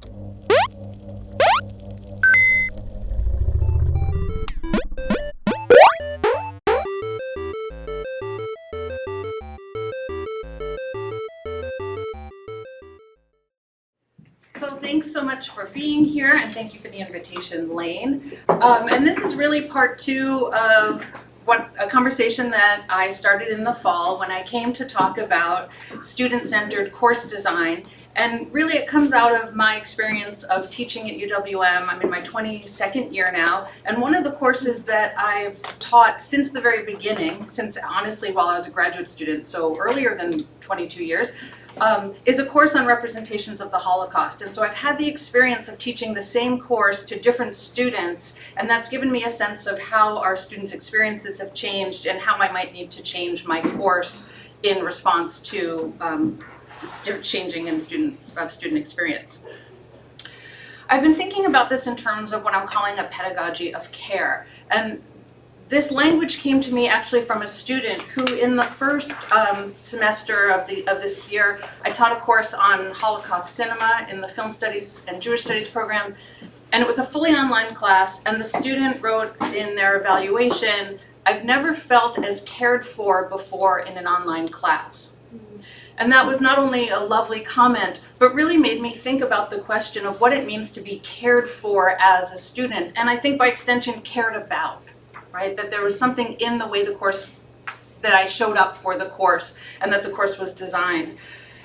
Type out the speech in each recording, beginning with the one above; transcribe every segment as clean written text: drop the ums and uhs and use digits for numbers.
So thanks so much for being here, and thank you for the invitation, Lane. And this is really part two of a conversation that I started in the fall when I came to talk about student-centered course design. And really it comes out of my experience of teaching at UWM. I'm in my 22nd year now, and one of the courses that I've taught since the very beginning, since honestly while I was a graduate student, so earlier than 22 years, is a course on representations of the Holocaust. And so I've had the experience of teaching the same course to different students, and that's given me a sense of how our students' experiences have changed and how I might need to change my course in response to changing in student experience. I've been thinking about this in terms of what I'm calling a pedagogy of care. And this language came to me actually from a student who in the first semester of this year, I taught a course on Holocaust cinema in the Film Studies and Jewish Studies program. And it was a fully online class, and the student wrote in their evaluation, "I've never felt as cared for before in an online class." And that was not only a lovely comment, but really made me think about the question of what it means to be cared for as a student, and I think by extension cared about, right? That there was something in the way the course, that I showed up for the course, and that the course was designed.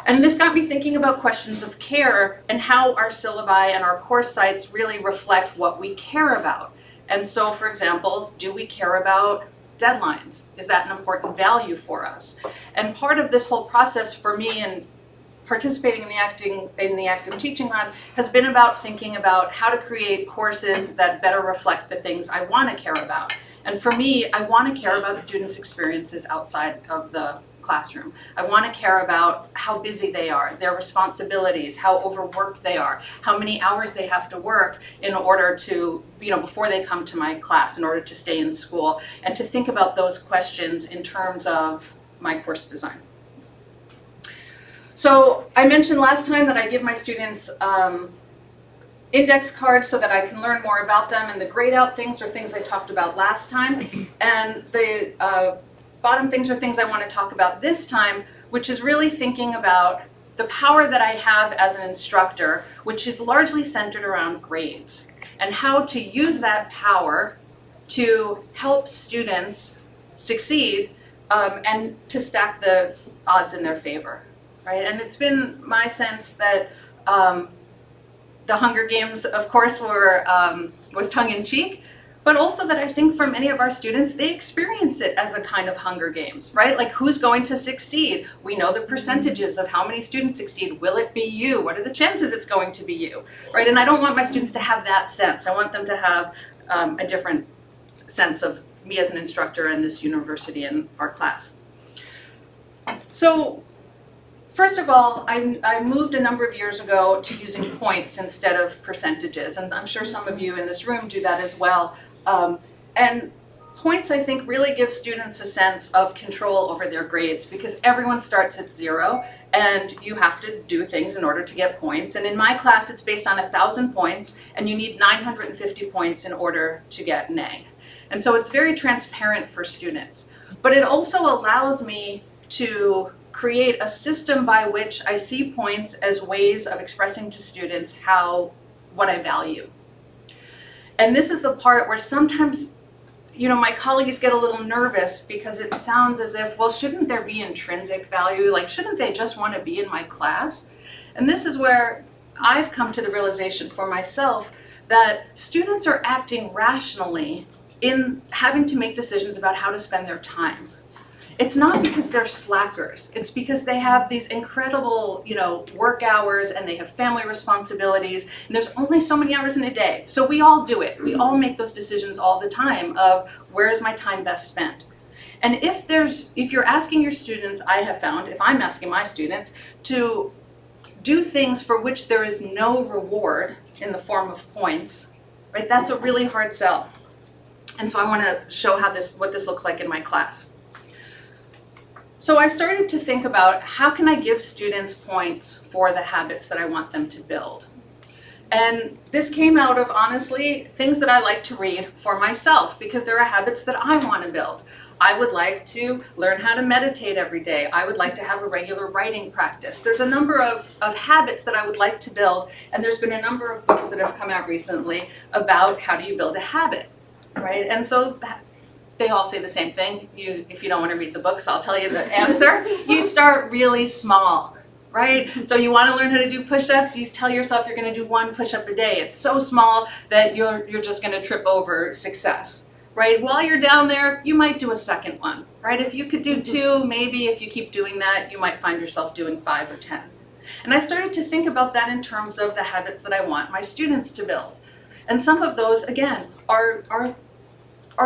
And this got me thinking about questions of care and how our syllabi and our course sites really reflect what we care about. And so, for example, do we care about deadlines? Is that an important value for us? And part of this whole process for me in participating in the active teaching lab has been about thinking about how to create courses that better reflect the things I want to care about. And for me, I want to care about students' experiences outside of the classroom. I want to care about how busy they are, their responsibilities, how overworked they are, how many hours they have to work in order to, before they come to my class, in order to stay in school, and to think about those questions in terms of my course design. So I mentioned last time that I give my students index cards so that I can learn more about them, and the grayed out things are things I talked about last time, and the bottom things are things I want to talk about this time, which is really thinking about the power that I have as an instructor, which is largely centered around grades, and how to use that power to help students succeed and to stack the odds in their favor, right? And it's been my sense that the Hunger Games, of course, was tongue-in-cheek, but also that I think for many of our students, they experience it as a kind of Hunger Games, right? Like, who's going to succeed? We know the percentages of how many students succeed. Will it be you? What are the chances it's going to be you, right? And I don't want my students to have that sense. I want them to have a different sense of me as an instructor and this university and our class. So, first of all, I moved a number of years ago to using points instead of percentages, and I'm sure some of you in this room do that as well. And points, I think, really give students a sense of control over their grades, because everyone starts at 0, and you have to do things in order to get points. And in my class, it's based on 1,000 points, and you need 950 points in order to get an A. And so it's very transparent for students. But it also allows me to create a system by which I see points as ways of expressing to students what I value. And this is the part where sometimes, my colleagues get a little nervous because it sounds as if, well, shouldn't there be intrinsic value? Like, shouldn't they just want to be in my class? And this is where I've come to the realization for myself that students are acting rationally in having to make decisions about how to spend their time. It's not because they're slackers. It's because they have these incredible, work hours, and they have family responsibilities, and there's only so many hours in a day. So we all do it. We all make those decisions all the time of where is my time best spent. And if you're asking your students, I have found, if I'm asking my students to do things for which there is no reward in the form of points, right? That's a really hard sell. And so I want to show what this looks like in my class. So I started to think about how can I give students points for the habits that I want them to build. And this came out of, honestly, things that I like to read for myself because there are habits that I want to build. I would like to learn how to meditate every day. I would like to have a regular writing practice. There's a number of habits that I would like to build, and there's been a number of books that have come out recently about how do you build a habit, right? And so they all say the same thing. If you don't want to read the books, I'll tell you the answer. You start really small. Right? So you want to learn how to do push-ups, you tell yourself you're going to do 1 push-up a day. It's so small that you're just going to trip over success. Right? While you're down there, you might do a second one. Right? If you could do 2, maybe if you keep doing that, you might find yourself doing 5 or 10. And I started to think about that in terms of the habits that I want my students to build. And some of those, again, are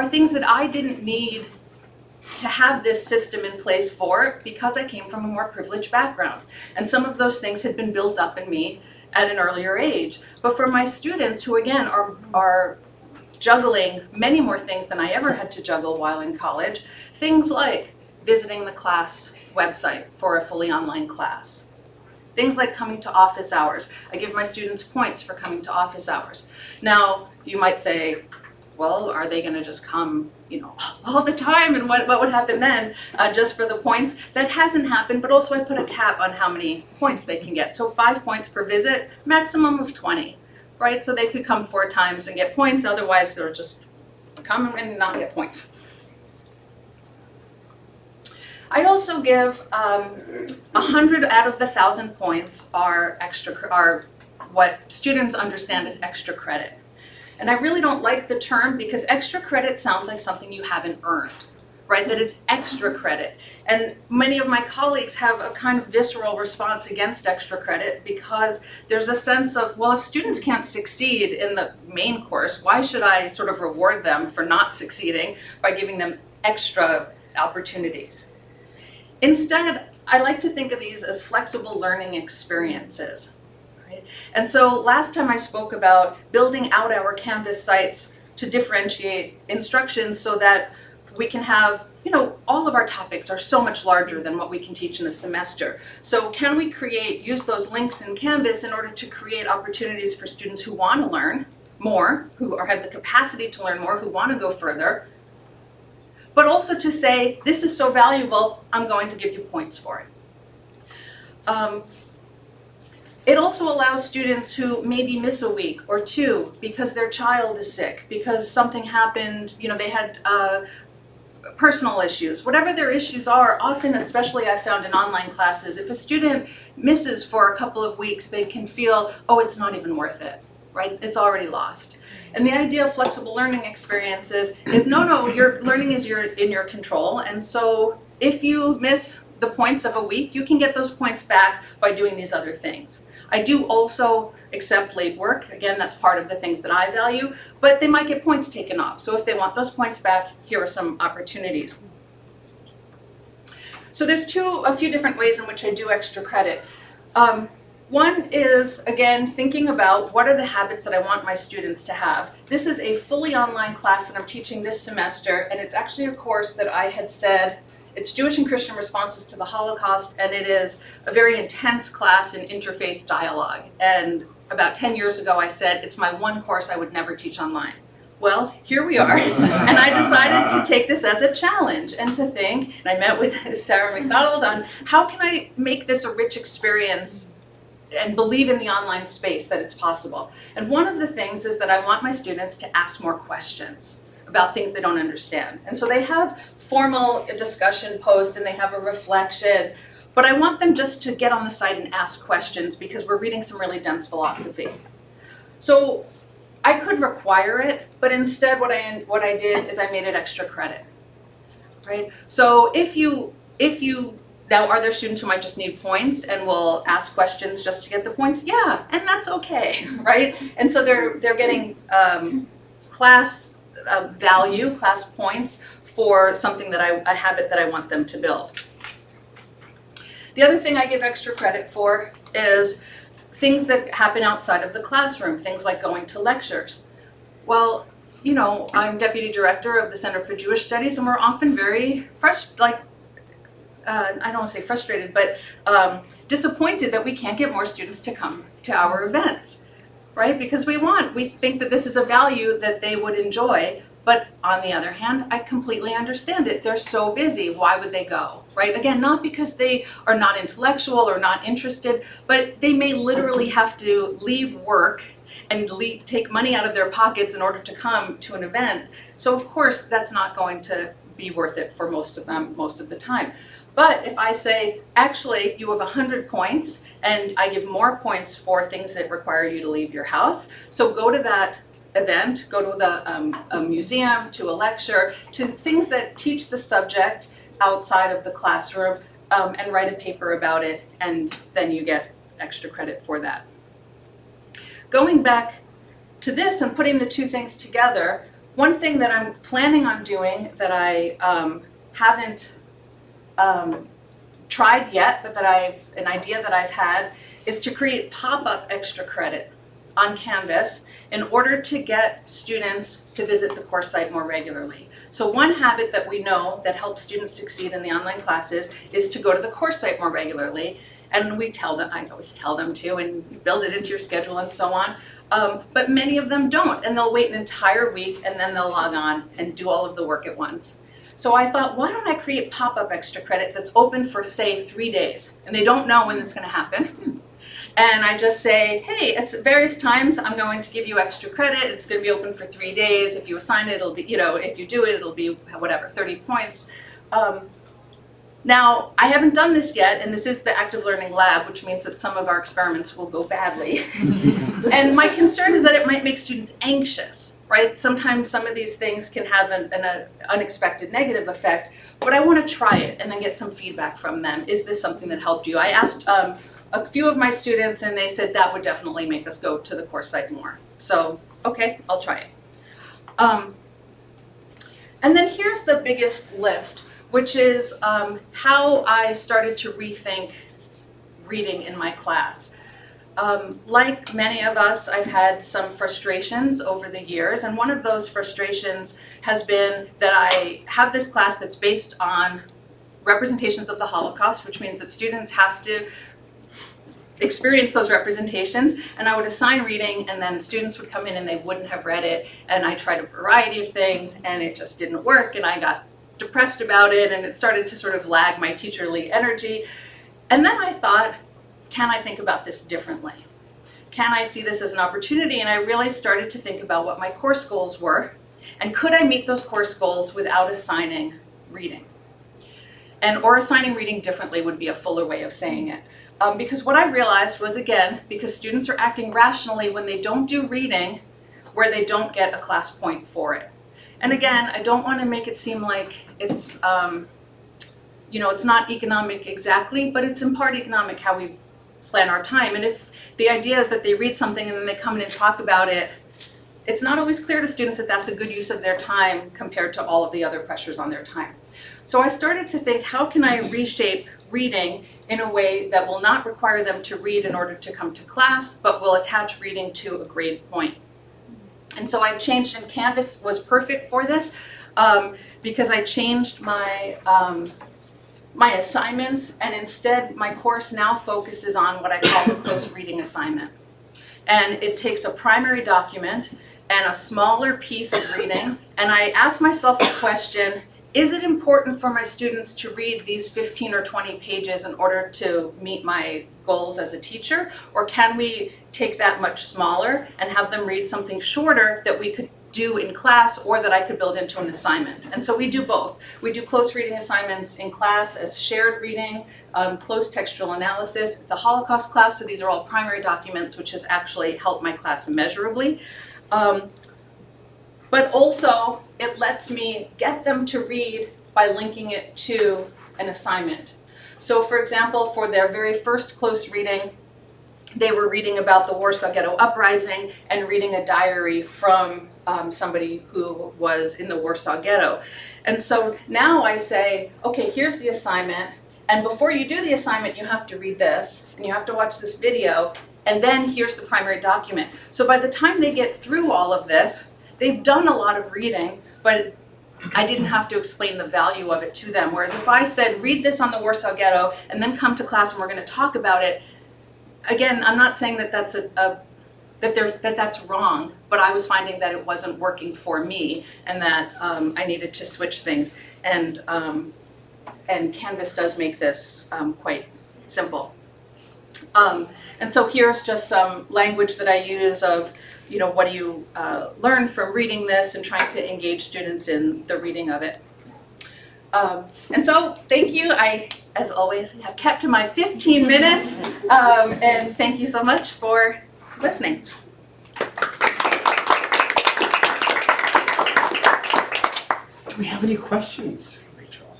things that I didn't need to have this system in place for because I came from a more privileged background. And some of those things had been built up in me at an earlier age. But for my students who, again, are juggling many more things than I ever had to juggle while in college, things like visiting the class website for a fully online class. Things like coming to office hours. I give my students points for coming to office hours. Now, you might say, well, are they going to just come, all the time? And what would happen then just for the points? That hasn't happened, but also I put a cap on how many points they can get. So 5 points per visit, maximum of 20, right? So they could come 4 times and get points. Otherwise, they'll just come and not get points. I also give 100 out of the 1,000 points are what students understand as extra credit. And I really don't like the term because extra credit sounds like something you haven't earned, right? That it's extra credit. And many of my colleagues have a kind of visceral response against extra credit because there's a sense of, well, if students can't succeed in the main course, why should I sort of reward them for not succeeding by giving them extra opportunities? Instead, I like to think of these as flexible learning experiences. And so last time I spoke about building out our Canvas sites to differentiate instruction so that we can have, all of our topics are so much larger than what we can teach in a semester. So can we use those links in Canvas in order to create opportunities for students who want to learn more, who have the capacity to learn more, who want to go further, but also to say, this is so valuable, I'm going to give you points for it. It also allows students who maybe miss a week or 2 because their child is sick, because something happened, they had personal issues. Whatever their issues are, often, especially I found in online classes, if a student misses for a couple of weeks, they can feel, oh, it's not even worth it, right? It's already lost. And the idea of flexible learning experiences is, no, your learning is in your control. And so if you miss the points of a week, you can get those points back by doing these other things. I do also accept late work. Again, that's part of the things that I value, but they might get points taken off. So if they want those points back, here are some opportunities. So there's a few different ways in which I do extra credit. One is, again, thinking about what are the habits that I want my students to have. This is a fully online class that I'm teaching this semester, and it's actually a course that I had said, it's Jewish and Christian Responses to the Holocaust, and it is a very intense class in interfaith dialogue. And about 10 years ago, I said, it's my one course I would never teach online. Well, here we are, and I decided to take this as a challenge and to think, and I met with Sarah McDonald on how can I make this a rich experience and believe in the online space that it's possible. And one of the things is that I want my students to ask more questions about things they don't understand. And so they have formal discussion post and they have a reflection, but I want them just to get on the site and ask questions because we're reading some really dense philosophy. So I could require it, but instead what I did is I made it extra credit, right? So if you now, are there students who might just need points and will ask questions just to get the points? Yeah, and that's okay, right? And so they're getting class value, class points for something a habit that I want them to build. The other thing I give extra credit for is things that happen outside of the classroom, things like going to lectures. Well, I'm deputy director of the Center for Jewish Studies, and we're often very I don't want to say frustrated, but disappointed that we can't get more students to come to our events. right? Because we think that this is a value that they would enjoy. But on the other hand, I completely understand it. They're so busy. Why would they go, right? Again, not because they are not intellectual or not interested, but they may literally have to leave work and take money out of their pockets in order to come to an event. So of course, that's not going to be worth it for most of them most of the time. But if I say, actually, you have 100 points, and I give more points for things that require you to leave your house, so go to that event, go to a museum, to a lecture, to things that teach the subject outside of the classroom, and write a paper about it, and then you get extra credit for that. Going back to this and putting the two things together, one thing that I'm planning on doing that I haven't tried yet, but that an idea that I've had, is to create pop-up extra credit on Canvas in order to get students to visit the course site more regularly. So one habit that we know that helps students succeed in the online classes is to go to the course site more regularly. And we tell them, I always tell them to, and you build it into your schedule and so on. But many of them don't, and they'll wait an entire week and then they'll log on and do all of the work at once. So I thought, why don't I create pop-up extra credit that's open for, say, 3 days? And they don't know when it's going to happen. And I just say, hey, at various times I'm going to give you extra credit. It's going to be open for 3 days. If you assign it, it'll be, if you do it, it'll be whatever, 30 points. Now, I haven't done this yet, and this is the active learning lab, which means that some of our experiments will go badly. And my concern is that it might make students anxious, right? Sometimes some of these things can have an unexpected negative effect, but I want to try it and then get some feedback from them. Is this something that helped you? I asked a few of my students, and they said that would definitely make us go to the course site more. So, okay, I'll try it. And then here's the biggest lift, which is how I started to rethink reading in my class. Like many of us, I've had some frustrations over the years, and one of those frustrations has been that I have this class that's based on representations of the Holocaust, which means that students have to experience those representations, and I would assign reading, and then students would come in and they wouldn't have read it, and I tried a variety of things and it just didn't work, and I got depressed about it, and it started to sort of lag my teacherly energy. And then I thought, can I think about this differently? Can I see this as an opportunity? And I really started to think about what my course goals were, and could I meet those course goals without assigning reading? Or assigning reading differently would be a fuller way of saying it. Because what I realized was, again, because students are acting rationally when they don't do reading, where they don't get a class point for it. And again, I don't want to make it seem like it's, it's not economic exactly, but it's in part economic how we plan our time. And if the idea is that they read something and then they come in and talk about it, it's not always clear to students that that's a good use of their time compared to all of the other pressures on their time. So I started to think, how can I reshape reading in a way that will not require them to read in order to come to class, but will attach reading to a grade point? And so I changed, and Canvas was perfect for this because I changed my my assignments, and instead my course now focuses on what I call the close reading assignment. And it takes a primary document and a smaller piece of reading, and I ask myself the question, is it important for my students to read these 15 or 20 pages in order to meet my goals as a teacher? Or can we take that much smaller and have them read something shorter that we could do in class or that I could build into an assignment? And so we do both. We do close reading assignments in class as shared reading, close textual analysis. It's a Holocaust class, so these are all primary documents, which has actually helped my class immeasurably. But also, it lets me get them to read by linking it to an assignment. So for example, for their very first close reading, they were reading about the Warsaw Ghetto Uprising and reading a diary from somebody who was in the Warsaw Ghetto. And so now I say, okay, here's the assignment, and before you do the assignment, you have to read this, and you have to watch this video, and then here's the primary document. So by the time they get through all of this, they've done a lot of reading, but I didn't have to explain the value of it to them. Whereas if I said, read this on the Warsaw Ghetto, and then come to class and we're going to talk about it, again, I'm not saying that that's that's wrong, but I was finding that it wasn't working for me, and that I needed to switch things. And Canvas does make this quite simple. And so here's just some language that I use of, what do you learn from reading this, and trying to engage students in the reading of it. And so thank you. I, as always, have kept to my 15 minutes, and thank you so much for listening. Do we have any questions, Rachel?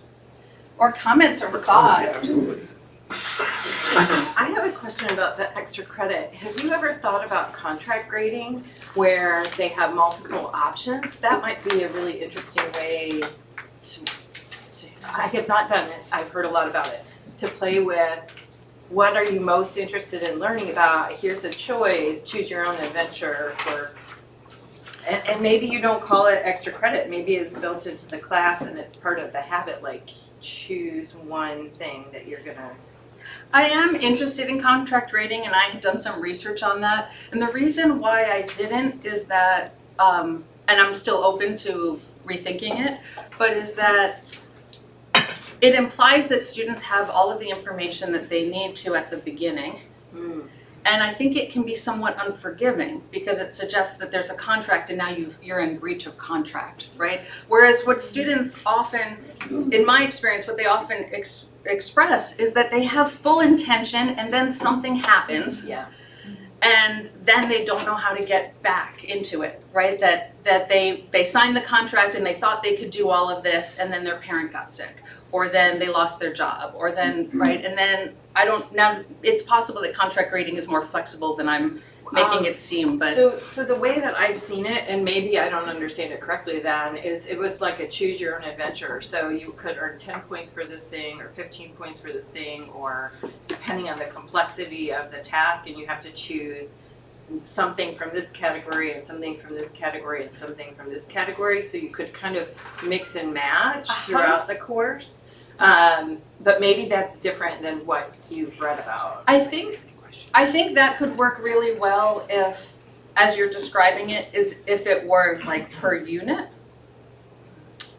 Or comments or thoughts? Yeah, absolutely. I have a question about the extra credit. Have you ever thought about contract grading where they have multiple options? That might be a really interesting way to I have not done it, I've heard a lot about it, to play with what are you most interested in learning about? Here's a choice, choose your own adventure and maybe you don't call it extra credit, maybe it's built into the class and it's part of the habit, like choose one thing that you're gonna. I am interested in contract grading, and I had done some research on that. And the reason why I didn't is that, and I'm still open to rethinking it, but is that it implies that students have all of the information that they need to at the beginning. And I think it can be somewhat unforgiving because it suggests that there's a contract and now you're in breach of contract, right? Whereas what students often, in my experience, what they often express is that they have full intention and then something happens. Yeah. And then they don't know how to get back into it, right? That they signed the contract and they thought they could do all of this, and then their parent got sick, or then they lost their job, or then, right? And then now it's possible that contract grading is more flexible than I'm making it seem, but. So the way that I've seen it, and maybe I don't understand it correctly then, is it was like a choose your own adventure. So you could earn 10 points for this thing, or 15 points for this thing, or depending on the complexity of the task, and you have to choose something from this category and something from this category and something from this category. So you could kind of mix and match throughout the course. But maybe that's different than what you've read about. I think that could work really well if, as you're describing it, is if it were like per unit.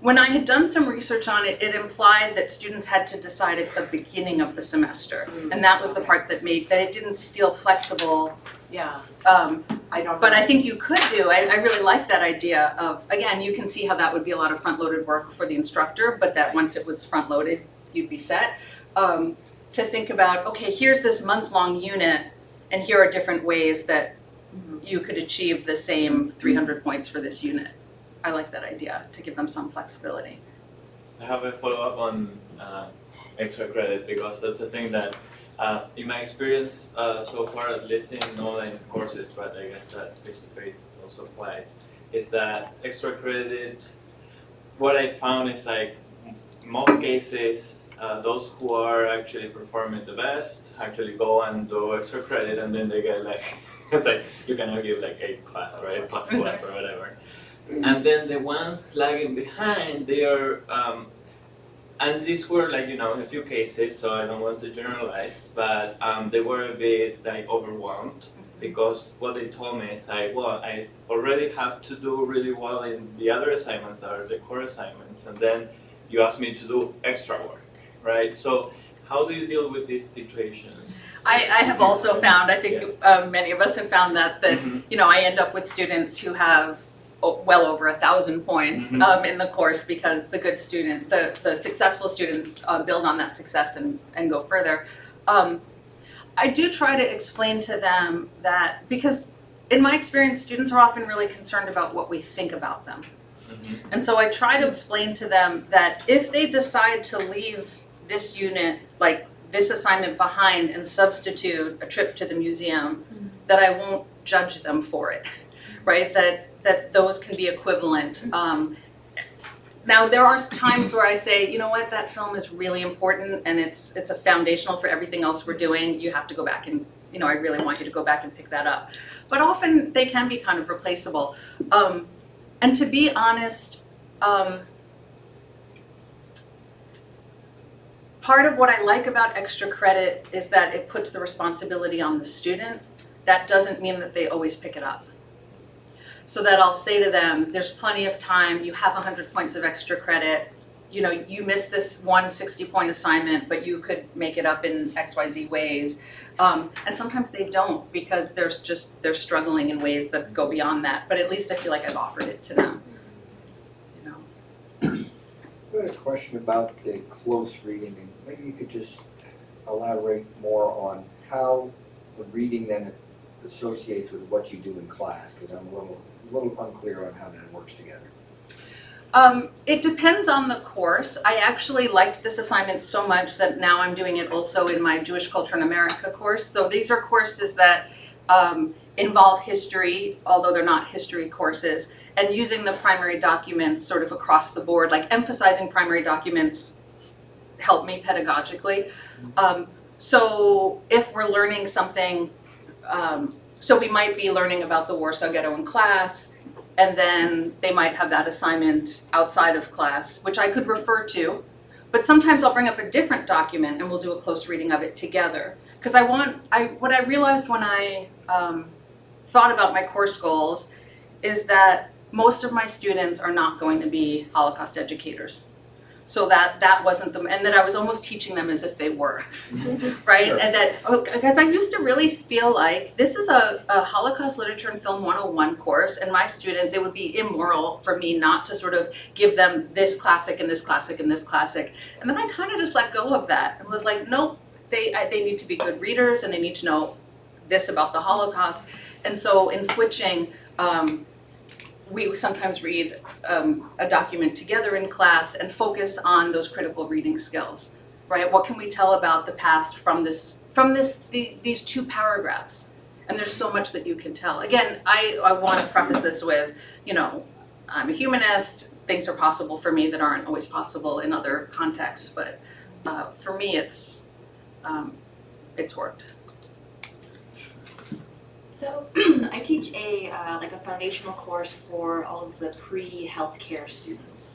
When I had done some research on it, it implied that students had to decide at the beginning of the semester. And that was the part that made, that it didn't feel flexible. Yeah. I don't know. But I think you could do, I really like that idea of, again, you can see how that would be a lot of front-loaded work for the instructor, but that once it was front-loaded, you'd be set. To think about, okay, here's this month-long unit, and here are different ways that you could achieve the same 300 points for this unit. I like that idea, to give them some flexibility. I have a follow-up on extra credit, because that's the thing that, in my experience so far, at least in online courses, but I guess that face-to-face also applies, is that extra credit, what I found is like, in most cases, those who are actually performing the best actually go and do extra credit, and then they get like, it's like, you cannot give like A class, right? Plus or whatever. And then the ones lagging behind, they are, and these were like, a few cases, so I don't want to generalize, but they were a bit like overwhelmed, because what they told me is like, well, I already have to do really well in the other assignments that are the core assignments, and then you ask me to do extra work, right? So how do you deal with these situations? I have also found, I think many of us have found that, I end up with students who have well over 1,000 points in the course, because the good student, the successful students build on that success and go further. I do try to explain to them that, because in my experience, students are often really concerned about what we think about them. And so I try to explain to them that if they decide to leave this unit, like this assignment behind, and substitute a trip to the museum, that I won't judge them for it, right? That those can be equivalent. Now there are times where I say, you know what, that film is really important, and it's a foundational for everything else we're doing. You have to go back and, I really want you to go back and pick that up. But often they can be kind of replaceable. And to be honest, part of what I like about extra credit is that it puts the responsibility on the student that doesn't mean that they always pick it up. So that I'll say to them, there's plenty of time, you have 100 points of extra credit, you know, you missed this 160-point assignment, but you could make it up in XYZ ways. And sometimes they don't because they're struggling in ways that go beyond that, but at least I feel like I've offered it to them, you know. I had a question about the close reading, and maybe you could just elaborate more on how the reading then associates with what you do in class, because I'm a little unclear on how that works together. It depends on the course. I actually liked this assignment so much that now I'm doing it also in my Jewish Culture in America course. So these are courses that involve history, although they're not history courses, and using the primary documents sort of across the board, like emphasizing primary documents help me pedagogically. So if we're learning something, so we might be learning about the Warsaw Ghetto in class, and then they might have that assignment outside of class, which I could refer to, but sometimes I'll bring up a different document and we'll do a close reading of it together. Because what I realized when I thought about my course goals is that most of my students are not going to be Holocaust educators. So that wasn't them, and that I was almost teaching them as if they were, right? Sure. And that, because I used to really feel like this is a Holocaust Literature and Film 101 course, and my students, it would be immoral for me not to sort of give them this classic and this classic and this classic. And then I kind of just let go of that and was like, nope, they need to be good readers and they need to know this about the Holocaust. And so in switching, we sometimes read a document together in class and focus on those critical reading skills, right? What can we tell about the past from these two paragraphs? And there's so much that you can tell. Again, I want to preface this with, you know, I'm a humanist. Things are possible for me that aren't always possible in other contexts, but for me, it's worked. So I teach a foundational course for all of the pre-healthcare students,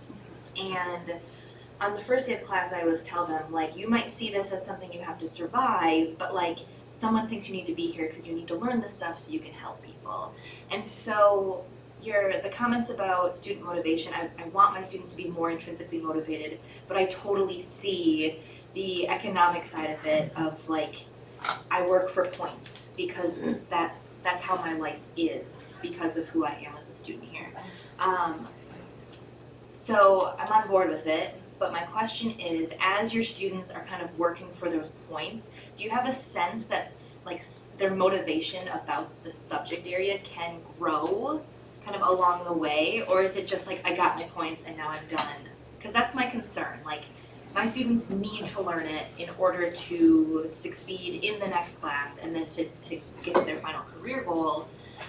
and on the first day of class I always tell them, like, you might see this as something you have to survive, but like someone thinks you need to be here because you need to learn this stuff so you can help people. And so the comments about student motivation, I want my students to be more intrinsically motivated, but I totally see the economic side of it, of like, I work for points because that's how my life is because of who I am as a student here. So I'm on board with it, but my question is, as your students are kind of working for those points, do you have a sense that like their motivation about the subject area can grow kind of along the way, or is it just like, I got my points and now I'm done? Because that's my concern. Like, my students need to learn it in order to succeed in the next class and then to get to their final career goal.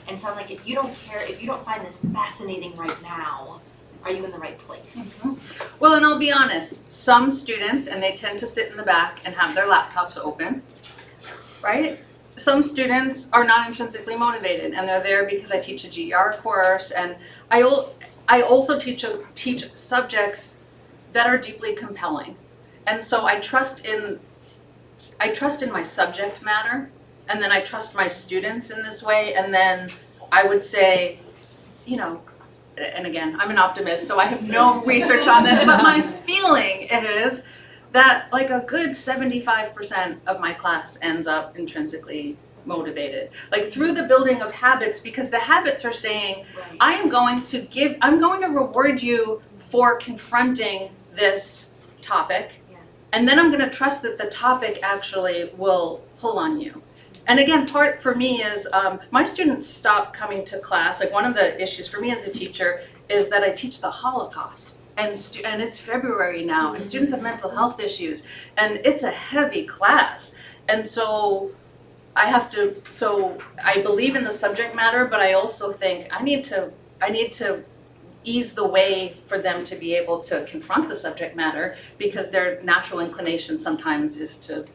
And so I'm like, if you don't find this fascinating right now, are you in the right place? Mm-hmm. Well, and I'll be honest, some students, and they tend to sit in the back and have their laptops open, right? Some students are not intrinsically motivated and they're there because I teach a GER course, and I also teach subjects that are deeply compelling. And so I trust in my subject matter, and then I trust my students in this way, and then I would say, you know, and again, I'm an optimist, so I have no research on this, but my feeling is that like a good 75% of my class ends up intrinsically motivated, like through the building of habits, because the habits are saying, Right. I'm going to reward you for confronting this topic, Yeah. and then I'm going to trust that the topic actually will pull on you. And again, part for me is my students stop coming to class. Like, one of the issues for me as a teacher is that I teach the Holocaust, and it's February now, and students have mental health issues, and it's a heavy class, and so I believe in the subject matter, but I also think I need to ease the way for them to be able to confront the subject matter, because their natural inclination sometimes is to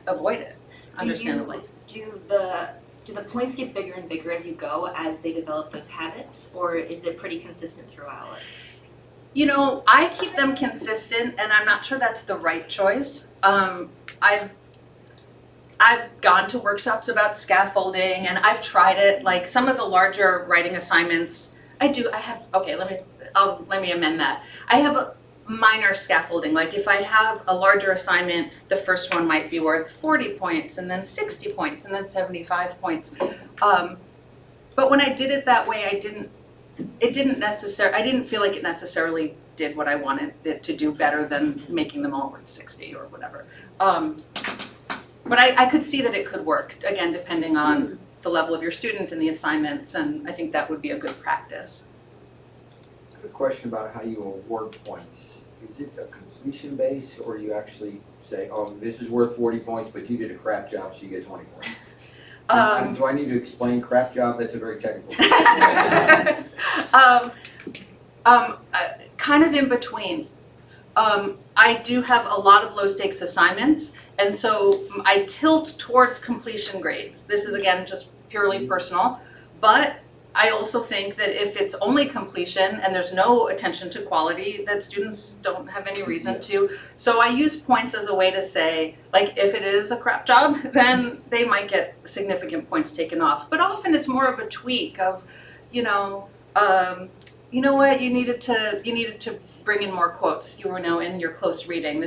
avoid it, understandably. Do the points get bigger and bigger as you go, as they develop those habits, or is it pretty consistent throughout? You know, I keep them consistent, and I'm not sure that's the right choice. I've gone to workshops about scaffolding and I've tried it, like some of the larger writing assignments, let me amend that. I have a minor scaffolding, like if I have a larger assignment, the first one might be worth 40 points and then 60 points and then 75 points. But when I did it that way, I didn't feel like it necessarily did what I wanted it to do better than making them all worth 60 or whatever. But I could see that it could work, again, depending on the level of your student and the assignments, and I think that would be a good practice. I have a question about how you award points. Is it a completion base, or you actually say, oh, this is worth 40 points, but you did a crap job, so you get 20 points? Do I need to explain crap job? That's a very technical Kind of in between. I do have a lot of low stakes assignments, and so I tilt towards completion grades. This is again just purely personal, but I also think that if it's only completion and there's no attention to quality, that students don't have any reason to. So I use points as a way to say, like, if it is a crap job, then they might get significant points taken off. But often it's more of a tweak of, you know what, you needed to bring in more quotes. You were now in your close reading.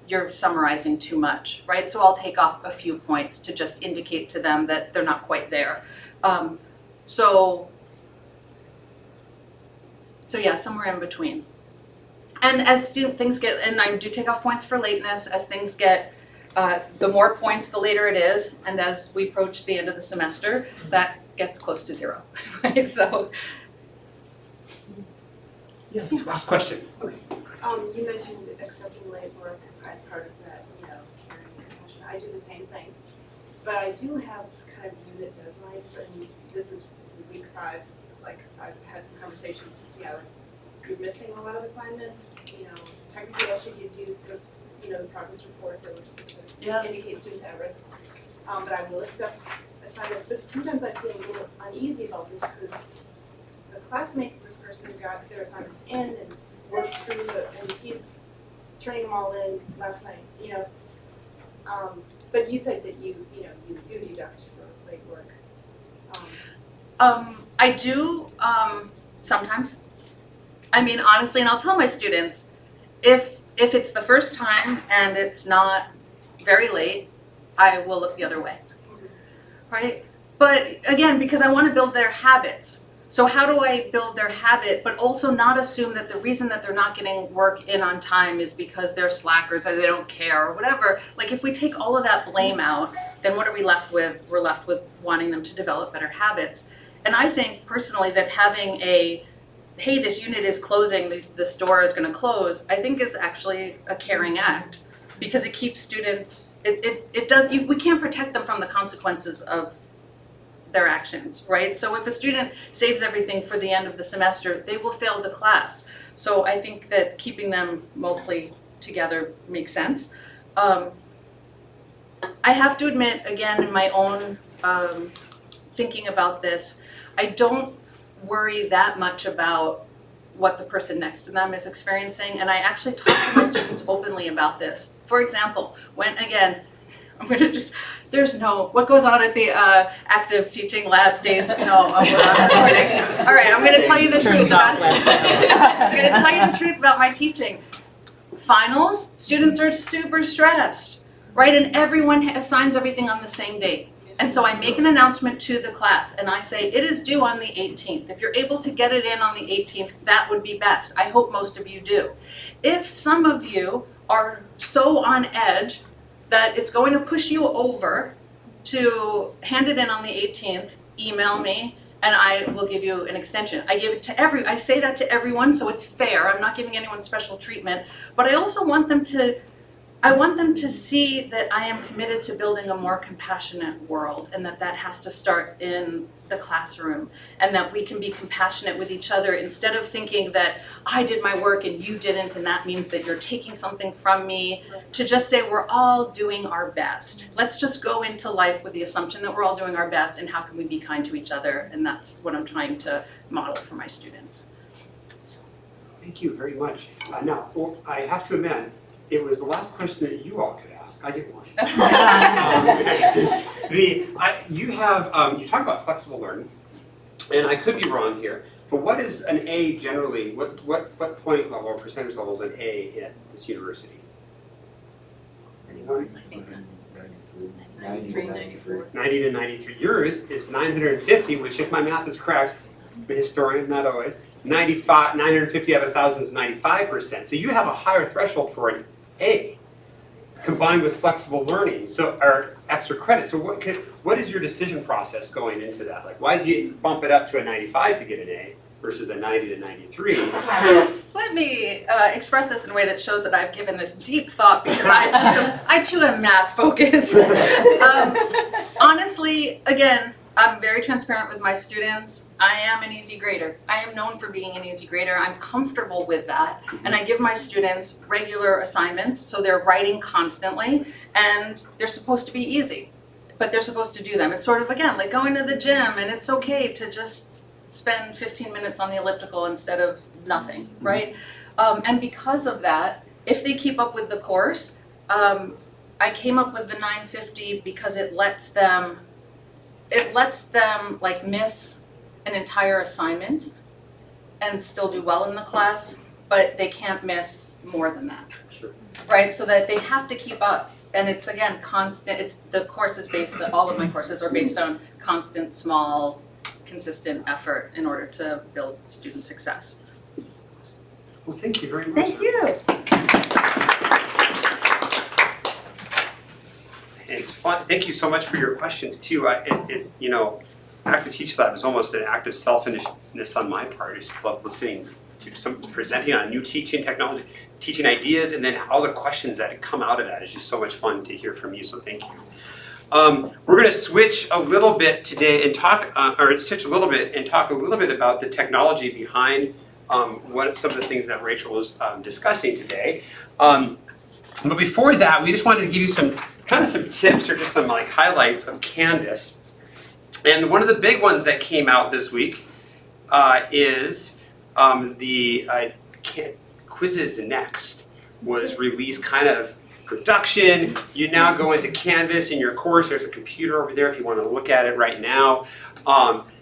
You're summarizing too much, right? So I'll take off a few points to just indicate to them that they're not quite there. So yeah, somewhere in between. And as things get, and I do take off points for lateness, as things get, the more points, the later it is, and as we approach the end of the semester, that gets close to 0, right? So. Yes, last question. You mentioned accepting late work as part of that, caring and compassion. I do the same thing, but I do have kind of unit deadlines, and this is week 5. Like, I've had some conversations, like, you're missing a lot of assignments, technically I should give you the progress report that we're supposed to indicate students at risk. But I will accept assignments, but sometimes I feel a little uneasy about this because the classmates of this person got their assignments in and worked through and he's turning them all in last night, But you said that you do deduct for late work. I do, sometimes. I mean, honestly, and I'll tell my students, if it's the first time and it's not very late, I will look the other way, right? But again, because I want to build their habits. So how do I build their habit, but also not assume that the reason that they're not getting work in on time is because they're slackers or they don't care or whatever. Like, if we take all of that blame out, then what are we left with? We're left with wanting them to develop better habits. And I think personally that having hey, this unit is closing, this door is going to close, I think is actually a caring act, because it keeps students, we can't protect them from the consequences of their actions, right? So if a student saves everything for the end of the semester, they will fail the class. So I think that keeping them mostly together makes sense. I have to admit, again, in my own thinking about this, I don't worry that much about what the person next to them is experiencing, and I actually talk to my students openly about this. For example, when, again, what goes on at the active teaching lab stays, we're not recording. All right, I'm gonna tell you the truth about I'm gonna tell you the truth about my teaching. Finals, students are super stressed, right? And everyone assigns everything on the same date. And so I make an announcement to the class and I say, it is due on the 18th. If you're able to get it in on the 18th, that would be best. I hope most of you do. If some of you are so on edge that it's going to push you over to hand it in on the 18th, email me and I will give you an extension. I say that to everyone, so it's fair. I'm not giving anyone special treatment, but I also want them to see that I am committed to building a more compassionate world, and that has to start in the classroom, and that we can be compassionate with each other instead of thinking that I did my work and you didn't, and that means that you're taking something from me. To just say we're all doing our best. Let's just go into life with the assumption that we're all doing our best, and how can we be kind to each other, and that's what I'm trying to model for my students. So. Thank you very much. Now, I have to amend, it was the last question that you all could ask. ask. I get one. You talk about flexible learning, and I could be wrong here, but what is an A generally? What point level or percentage level is an A at this university? Anyone? 93, 93. 90 to 93. Yours is 950, which if my math is correct, I'm a historian, not always, 950 out of 1,000 is 95%. So you have a higher threshold for an A combined with flexible learning, or extra credit. So what is your decision process going into that? Like, why do you bump it up to a 95 to get an A versus a 90 to 93? Let me express this in a way that shows that I've given this deep thought because I too am math focused. Honestly, again, I'm very transparent with my students. I am an easy grader. I am known for being an easy grader. I'm comfortable with that. And I give my students regular assignments, so they're writing constantly, and they're supposed to be easy, but they're supposed to do them. It's sort of, again, like going to the gym, and it's okay to just spend 15 minutes on the elliptical instead of nothing, right? And because of that, if they keep up with the course, I came up with the 950 because it lets them like miss an entire assignment and still do well in the class, but they can't miss more than that. Sure. Right, so that they have to keep up, and it's again constant. The course is based on, all of my courses are based on constant, small, consistent effort in order to build student success. Well, thank you very much. Thank you. It's fun. Thank you so much for your questions too. It's Active Teach Lab is almost an act of selfishness on my part. I just love listening to some presenting on new teaching technology, teaching ideas, and then all the questions that come out of that is just so much fun to hear from you. So thank you. We're going to switch a little bit today and talk a little bit about the technology behind what some of the things that Rachel was discussing today. But before that, we just wanted to give you some tips or just some like highlights of Canvas. And one of the big ones that came out this week is the Quizzes Next was released kind of production. You now go into Canvas in your course. There's a computer over there if you want to look at it right now,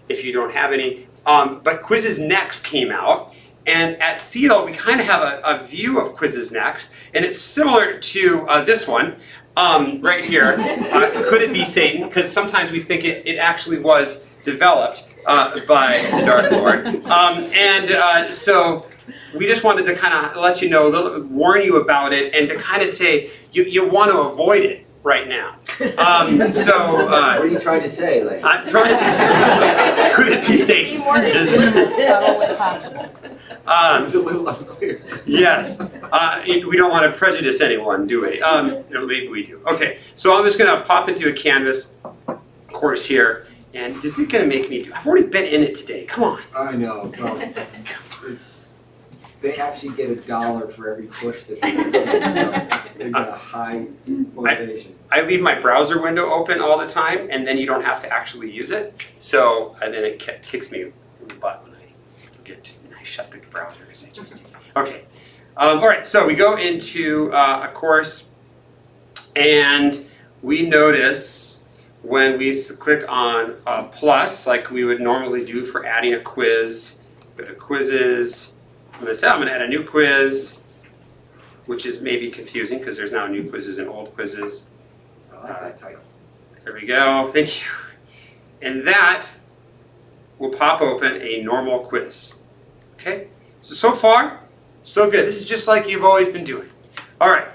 if you don't have any. But Quizzes Next came out. And at CETL, we kind of have a view of Quizzes Next, and it's similar to this one right here. Could it be Satan? Because sometimes we think it actually was developed by the Dark Lord. So we just wanted to kind of let you know, warn you about it, and to kind of say you want to avoid it right now. What are you trying to say, Lane? I'm trying to. Could it be Satan? Be more subtle when possible. It was a little unclear. Yes. We don't want to prejudice anyone, do we? Maybe we do. Okay, so I'm just going to pop into a Canvas course here, and is it going to make me do? I've already been in it today. Come on. I know. Well, they actually get $1 for every push that they can see, so they get a high motivation. I leave my browser window open all the time, and then you don't have to actually use it. So, and then it kicks me in the butt when I forget to. And I shut the browser because I just did. Okay. All right. So we go into a course, and we notice when we click on plus, like we would normally do for adding a quiz, go to quizzes. I'm going to say I'm going to add a new quiz, which is maybe confusing because there's now new quizzes and old quizzes. I like that title. There we go. Thank you. And that will pop open a normal quiz. Okay? So far, so good. This is just like you've always been doing. All right.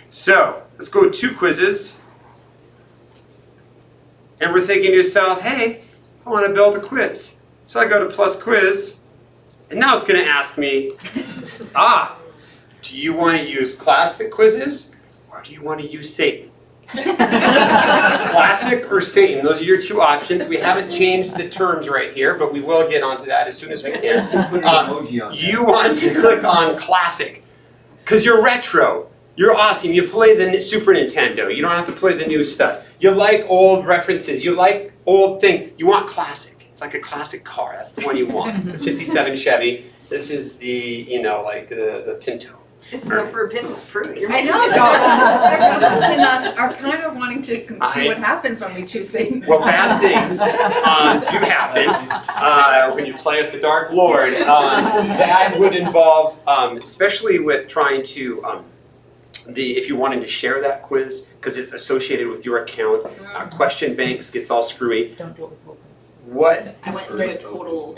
So let's go 2 quizzes. And we're thinking to yourself, hey, I want to build a quiz. So I go to plus quiz. And now it's going to ask me, do you want to use classic quizzes or do you want to use Satan? Classic or Satan, those are your 2 options. We haven't changed the terms right here, but we will get onto that as soon as we can. Put an emoji on You want to click on classic because you're retro. You're awesome. You play the Super Nintendo. You don't have to play the new stuff. You like old references. You like old things. You want classic. It's like a classic car. That's the one you want. It's the 57 Chevy. This is the, like the Pinto. It's the forbidden fruit. You're I making know, it the go. adults in us are kind of wanting to see what happens when we choose Satan. Well, bad things do happen when you play with the Dark Lord. That would involve, especially with trying to, if you wanted to share that quiz, because it's associated with your account, question banks gets all screwy. Don't do it with Wilkins. What, I went into a total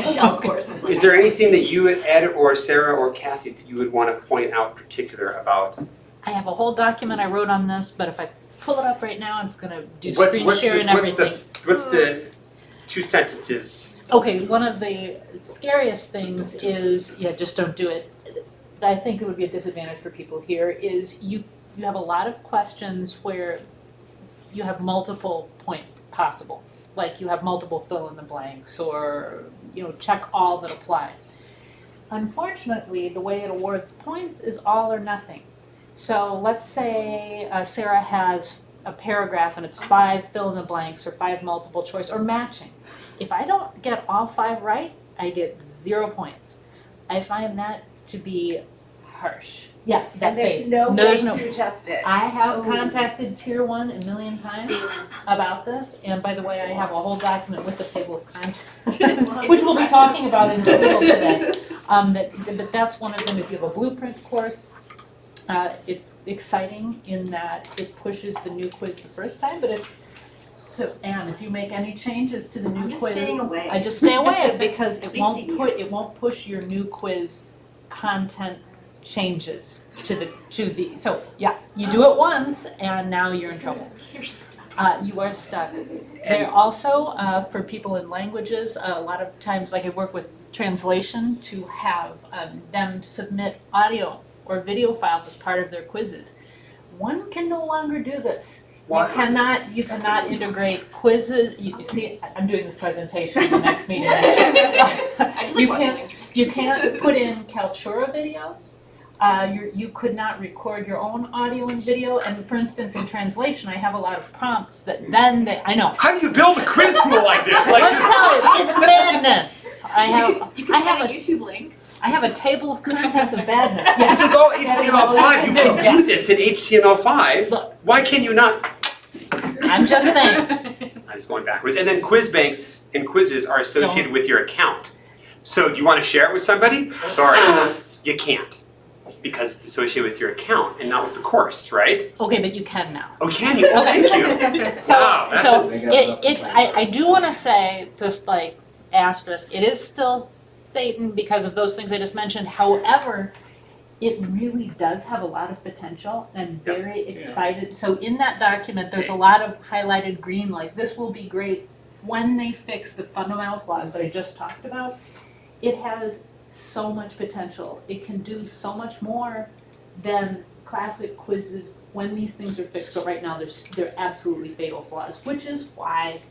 shell course. I was like, is there anything that you, Ed or Sarah or Kathy, that you would want to point out particular about? I have a whole document I wrote on this, but if I pull it up right now, it's gonna do What's screen share and everything. what's the 2 sentences? Okay, one of the scariest things is, just don't do it. I think it would be a disadvantage for people here is you have a lot of questions where you have multiple point possible. Like you have multiple fill in the blanks or, check all that apply. Unfortunately, the way it awards points is all or nothing. So let's say Sarah has a paragraph and it's 5 fill in the blanks or 5 multiple choice or matching. If I don't get all 5 right, I get 0 points. I find that to be harsh. Yeah, that And there's face. no way there's no. to adjust it. I have contacted Tier 1 a million times about this, and by the way, I have a whole document with the table of contents, which we'll be talking about in detail today. But that's one of them. If you have a blueprint course, it's exciting in that it pushes the new quiz the first time, but Anne, if you make any changes to the new I'm just quiz, staying away. I just stay away because At least a year. it won't push your new quiz content changes to the so yeah, you do it once and now you're in trouble. You're stuck. You are stuck. They're also for people in languages, a lot of times like I work with translation to have them submit audio or video files as part of their quizzes. One can no longer do this. Why? You cannot integrate quizzes. You see, I'm doing this presentation in the next meeting. I just like watching answers. You can't put in Kaltura videos. You could not record your own audio and video. And for instance, in translation, I have a lot of prompts that then I know. How do you build a quiz tool like this? Let me tell you, it's madness. You can find a YouTube link. I have a table of contents of badness. Yeah. This is all HTML5. You can do Yes. this in HTML5. Look. Why can you not? I'm just saying. I was going backwards. And then quiz banks and quizzes are associated with your account. So do you want to share it with somebody? Sorry, you can't. Because it's associated with your account and not with the course, right? Okay, but you can now. Oh, can you? Oh, thank you. So, Wow, that's I do want to say, just like asterisk, it is still Satan because of those things I just mentioned. However, it really does have a lot of potential and I'm very excited. So in that document, there's a lot of highlighted green, like this will be great when they fix the fundamental flaws that I just talked about. It has so much potential. It can do so much more than classic quizzes when these things are fixed. But right now, they're absolutely fatal flaws, which is why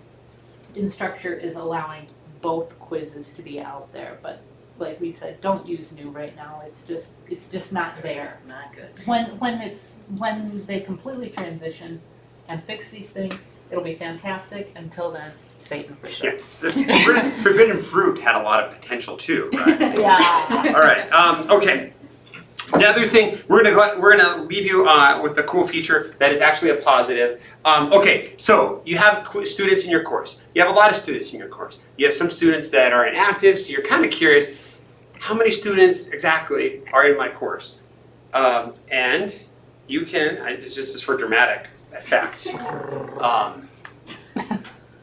Instructure is allowing both quizzes to be out there. But like we said, don't use new right now. It's just not there. Not good. When they completely transition and fix these things, it'll be fantastic. Until then, Satan for sure. Yes. The forbidden fruit had a lot of potential too, right? Yeah. All right. Okay. The other thing, we're gonna leave you with a cool feature that is actually a positive. Okay, so you have students in your course. You have a lot of students in your course. You have some students that are inactive, so you're kind of curious, how many students exactly are in my course? And you can, this is for dramatic effect.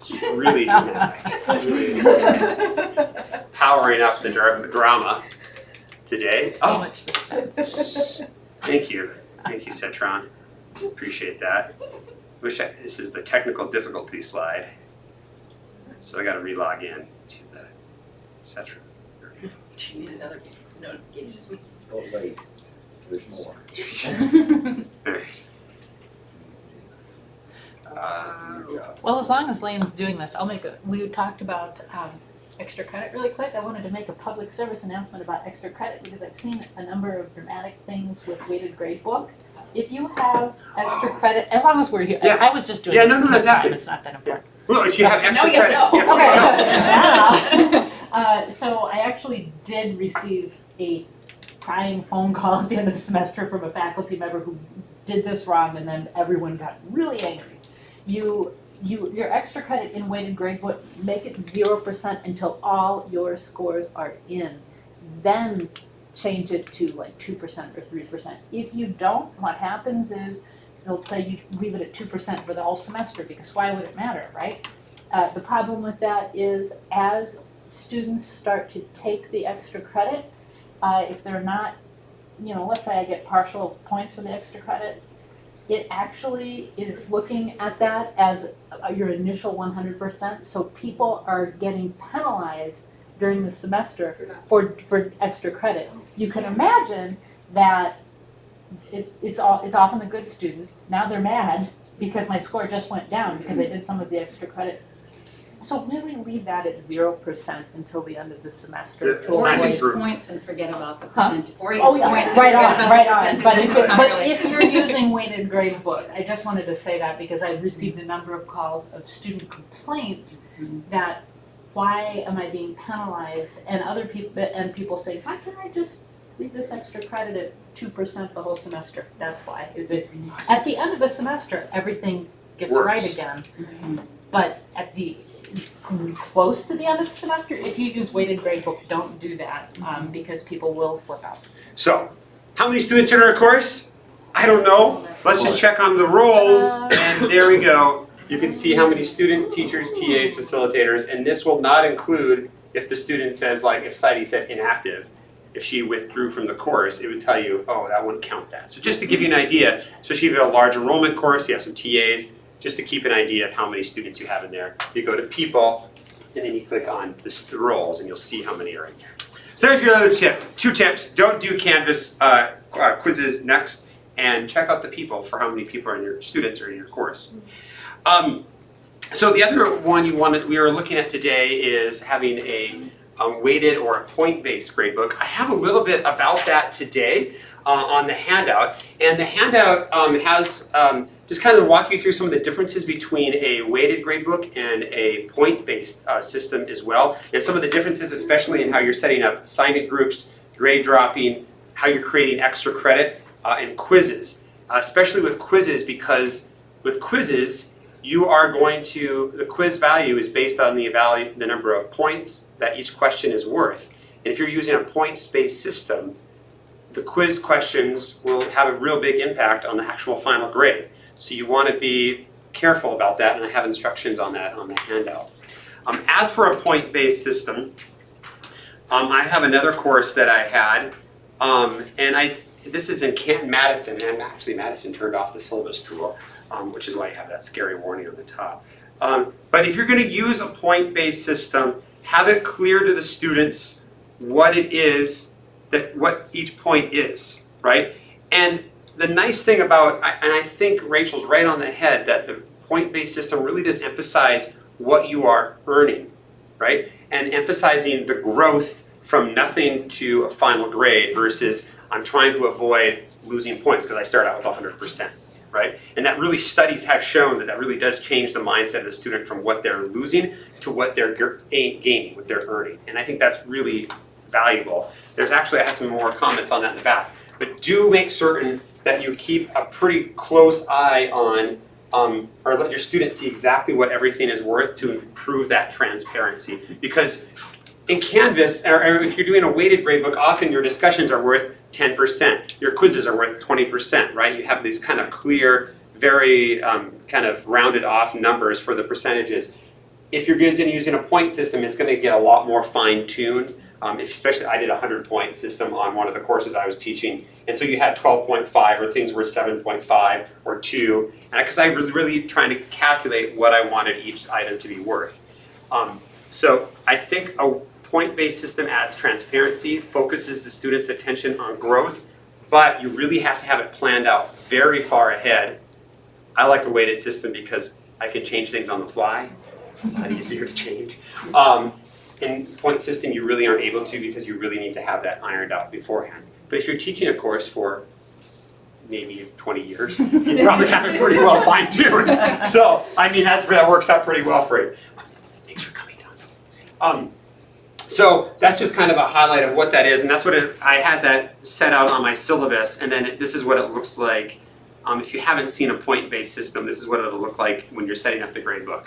It's really dramatic. Really powering up the drama today. So much suspense. Thank you, Cetron. Appreciate that. This is the technical difficulty slide. So I got to re-log in to the Cetron. Do you need another notification? Oh, wait, there's more. All right. Well, as long as Lane's doing this, we talked about extra credit really quick. I wanted to make a public service announcement about extra credit because I've seen a number of dramatic things with weighted grade book. If you have extra credit, as long as we're here, Yeah. I was just doing Yeah, it no, this that's time, happening. it's not that important. Well, if you have extra yes, credit, no. yeah, please go. So I actually did receive a crying phone call at the end of the semester from a faculty member who did this wrong, and then everyone got really angry. Your extra credit in weighted grade book, make it 0% until all your scores are in. Then change it to like 2% or 3%. If you don't, what happens is they'll say you leave it at 2% for the whole semester, because why would it matter, right? The problem with that is as students start to take the extra credit, if they're not, let's say I get partial points for the extra credit, it actually is looking at that as your initial 100%. So people are getting penalized during the semester for extra credit. You can imagine that it's often the good students. Now they're mad because my score just went down because I did some of the extra credit. So really leave that at 0% until the end of the semester. The Or assignment use group. points and forget about the Huh? percent, or use Oh, yeah, points and right forget on, about right the on. percentages But entirely. if you're using weighted grade book, I just wanted to say that because I've received a number of calls of student complaints that why am I being penalized? And other people say, why can't I just leave this extra credit at 2% the whole semester? That's why. Is it at the end of the semester everything gets Works. right again, but at the close to the end of the semester, if you use weighted grade book, don't do that because people will flip out. So, how many students are in our course? I don't know. Let's just check on the rolls, and there we go. You can see how many students, teachers, TAs, facilitators, and this will not include if the student says, like, if Sadie said inactive, if she withdrew from the course, it would tell you, oh, that wouldn't count that. So just to give you an idea, especially if you have a large enrollment course, you have some TAs, just to keep an idea of how many students you have in there. You go to people, and then you click on the roles, and you'll see how many are in there. So there's your other tip. 2 tips. Don't do Canvas quizzes next, and check out the people for how many people are in your students are in your course. So the other one we are looking at today is having a weighted or a point-based gradebook. I have a little bit about that today on the handout, and the handout has just kind of walk you through some of the differences between a weighted gradebook and a point-based system as well, and some of the differences especially in how you're setting up assignment groups, grade dropping, how you're creating extra credit, and quizzes, especially with quizzes, because with quizzes you are going to, the quiz value is based on the number of points that each question is worth. And if you're using a points-based system, the quiz questions will have a real big impact on the actual final grade. So you want to be careful about that, and I have instructions on that on the handout. As for a point-based system, I have another course that I had, and this is in Canton-Madison, and actually Madison turned off the syllabus tool, which is why you have that scary warning on the top. But if you're going to use a point-based system, have it clear to the students what it is, what each point is, right? And the nice thing about, and I think Rachel's right on the head, that the point-based system really does emphasize what you are earning, right? And emphasizing the growth from nothing to a final grade versus I'm trying to avoid losing points because I start out with 100%, right? And that really, studies have shown that really does change the mindset of the student from what they're losing to what they're gaining, what they're earning. And I think that's really valuable. There's actually, I have some more comments on that in the back. But do make certain that you keep a pretty close eye on, or let your students see exactly what everything is worth to improve that transparency. Because in Canvas, or if you're doing a weighted gradebook, often your discussions are worth 10%. Your quizzes are worth 20%, right? You have these kind of clear, very kind of rounded off numbers for the percentages. If you're using a point system, it's going to get a lot more fine-tuned. Especially, I did a 100-point system on one of the courses I was teaching, and so you had 12.5 or things were 7.5 or 2, and because I was really trying to calculate what I wanted each item to be worth. So I think a point-based system adds transparency, focuses the student's attention on growth, but you really have to have it planned out very far ahead. I like a weighted system because I can change things on the fly. It's a lot easier to change. In point system, you really aren't able to because you really need to have that ironed out beforehand. But if you're teaching a course for maybe 20 years, you probably have it pretty well fine-tuned. So, I mean, that works out pretty well for you. Thanks for coming down. So that's just kind of a highlight of what that is, and that's what I had that set out on my syllabus, and then this is what it looks like. If you haven't seen a point-based system, this is what it'll look like when you're setting up the gradebook.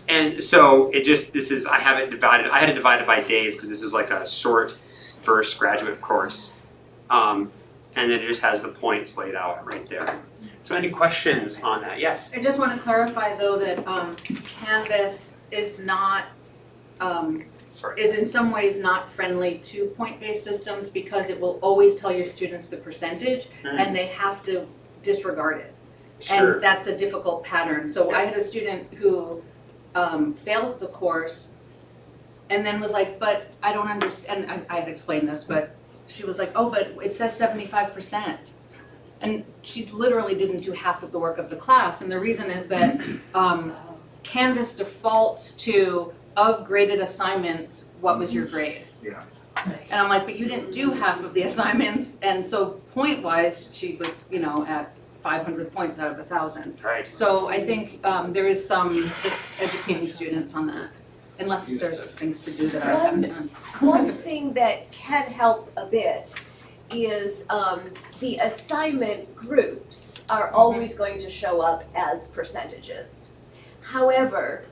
And so I have it divided, I had it divided by days because this is like a short burst graduate course. And then it just has the points laid out right there. So any questions on that? Yes? I just want to clarify though that Canvas is not, Sorry. is in some ways not friendly to point-based systems because it will always tell your students the percentage and they have to disregard it. Sure. And that's a difficult pattern. So I had a student who failed the course and then was like, but I don't understand, and I had explained this, but she was like, oh, but it says 75%. And she literally didn't do half of the work of the class. And the reason is that Canvas defaults to, of graded assignments, what was your grade? Yeah. And I'm like, but you didn't do half of the assignments. And so point-wise, she was, at 500 points out of 1,000. Right. So I think there is some just educating students on that, unless there's things to do that I haven't done. One thing that can help a bit is the assignment groups are always going to show up as percentages. However,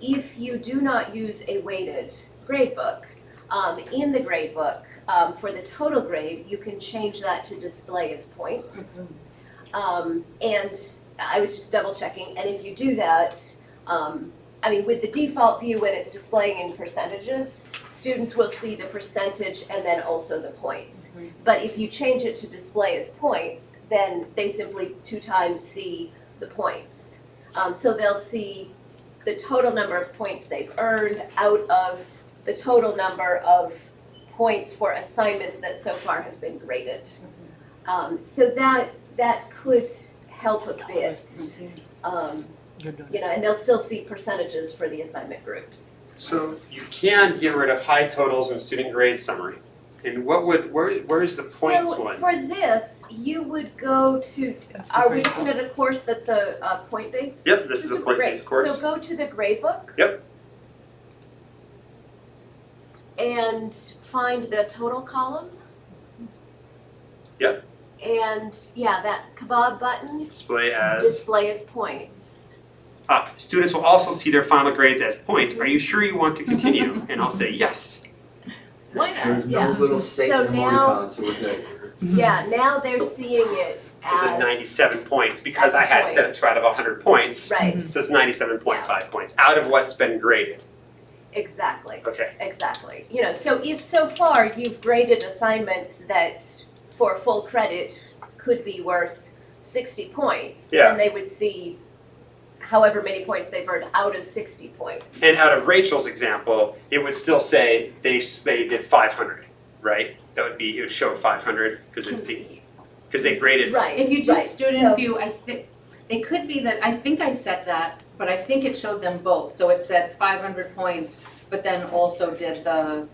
if you do not use a weighted gradebook, in the gradebook, for the total grade, you can change that to display as points. And I was just double checking, and if you do that, with the default view when it's displaying in percentages, students will see the percentage and then also the points. But if you change it to display as points, then they simply 2 times see the points. So they'll see the total number of points they've earned out of the total number of points for assignments that so far have been graded. So that could help a bit. And they'll still see percentages for the assignment groups. So you can get rid of high totals in student grade summary. And where's the points So one? for this, you would go to, are we looking at a course that's a point-based? Yep, this is a point-based course. So go to the gradebook. Yep. And find the total column. Yep. And that kebab button, Display as. display as points. Students will also see their final grades as points. Are you sure you want to continue? And I'll say yes. Why not? There's no Yeah. little statement now- emoticon, so we're good. Yeah, now they're seeing it It's at as, 97 points because as I had set it to out of 100 points. right, So it's 97.5 points out of what's been graded. exactly. Okay. Exactly. So if so far you've graded assignments that for full credit could be worth 60 points, Yeah. then they would see however many points they've earned out of 60 points. And out of Rachel's example, it would still say they did 500, right? It would show 500 because they graded. Right. If you do Right, student so- view, it could be that, I think I set that, but I think it showed them both. So it said 500 points, but then also did the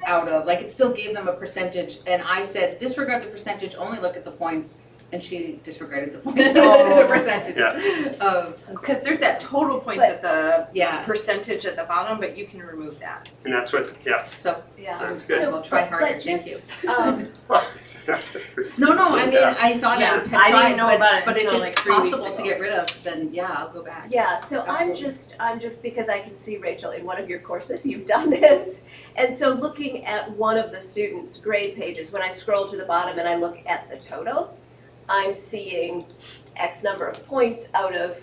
out of, it still gave them a percentage. And I said, disregard the percentage, only look at the points. And she disregarded the points and looked at the percentage. Yeah. Because there's that total points But- at the Yeah, percentage at the bottom, but you can remove that. And that's what, yeah. so Yeah. That's good. we'll try harder, But thank you. just, No, I mean, Yeah. I thought I Yeah, would have I didn't tried, know about it but if until, it's 3 weeks possible to ago. get rid of, then yeah, I'll go back. Yeah, so Absolutely. I'm just because I can see, Rachel, in one of your courses you've done this. And so looking at one of the students' grade pages, when I scroll to the bottom and I look at the total, I'm seeing X number of points out of,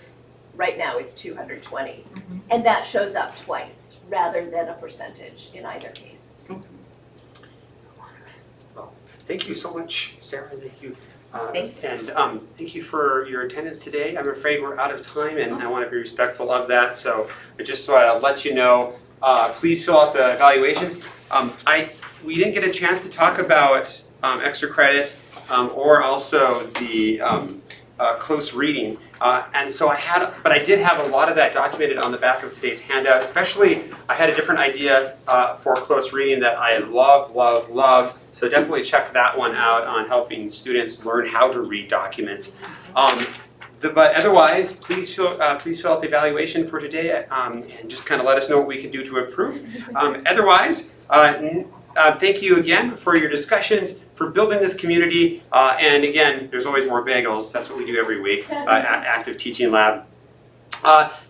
right now it's 220. And that shows up twice rather than a percentage in either case. Well, thank you so much, Sarah. Thank you. Thank And thank you for your attendance today. I'm afraid we're out of time, and I want to be respectful of that. So I just want to let you know, please fill out the evaluations. We didn't get a chance to talk about extra credit or also the close reading. And so but I did have a lot of that documented on the back of today's handout. Especially, I had a different idea for close reading that I love. So definitely check that one out on helping students learn how to read documents. But otherwise, please fill out the evaluation for today, and just kind of let us know what we can do to improve. Otherwise, thank you again for your discussions, for building this community, and again, there's always more bagels. That's what we do every week, Active Teaching Lab.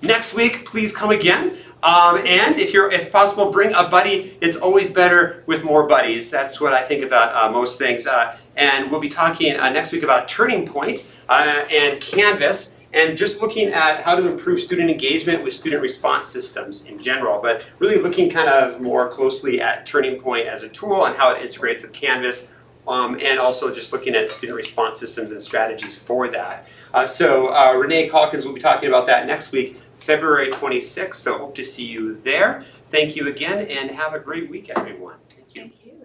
Next week, please come again. And if possible, bring a buddy. It's always better with more buddies. That's what I think about most things. And we'll be talking next week about Turning Point and Canvas, and just looking at how to improve student engagement with student response systems in general, but really looking kind of more closely at Turning Point as a tool and how it integrates with Canvas, and also just looking at student response systems and strategies for that. So Renee Calkins will be talking about that next week, February 26th, so hope to see you there. Thank you again, and have a great week, everyone. Thank you. Thank you.